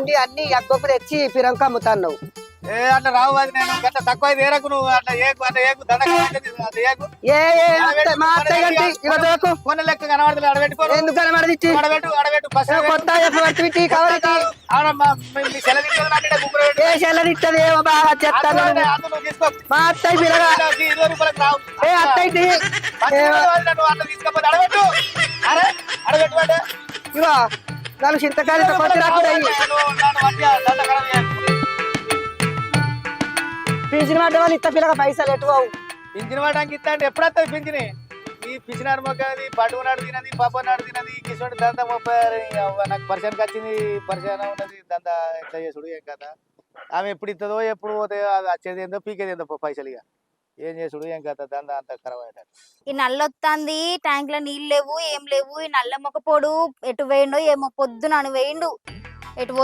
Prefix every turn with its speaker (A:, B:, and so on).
A: ఉండి అన్ని ఎగ్గొప్పు తెచ్చి పిరంక అమ్ముతాను.
B: ఏ అట్లా రావు అది నేను గట్ల తక్కువ ఏరకు నువ్వు అట్లా ఏకు అట్లా ఏకు
A: మా అత్తయ్య గంటి ఇక దోకు.
B: కొన్న లెక్క కనబడతలే అడబెట్టుకో
A: ఎందుకు కనబడదిచ్చి
B: అడబెట్టు ఫస్ట్
A: కొత్త చెప్పబట్టి కవర్ ఏ చెల్లదిట్టది ఏమో బాగా చెప్తాను. మా అత్తయ్య పిల్లగా ఏ అత్తయ్య
B: అడబెట్టు అడబెట్టు
A: ఇగో నాకు చింతకాయలతో కొట్టి రాకుతాయి. పింఛన్ పడ్డ వాళ్ళు ఇత్త పిల్లగా పైసలు ఎటువవు.
B: పింఛన్ పడడానికి ఇస్తా అంటే ఎప్పుడు వస్తుంది పింఛని ఈ పిచ్చినారు మొక్కది పడుగు నాడు తినది పప్పు నాడు తినది కిషోడి దందా 30 నాకు పరిశానికి వచ్చింది పరిశాన ఉన్నది దందా ఎట్లా చేసుడు ఏం కదా ఆమె ఎప్పుడు ఇస్తుందో ఎప్పుడు పోతాయో అది వచ్చేది ఏందో పీకేది ఏందో పైసలు ఇక ఏం చేసుడు ఏం కదా దందా అంత ఖరాబ్ అయ్యాడు.
C: ఈ నల్లొత్తాంది ట్యాంక్ లో నీళ్ళు లేవు ఏం లేవు. ఈ నల్ల మొక్కపోడు ఎటు వేయండో ఏమో పొద్దున వేయండు ఎటు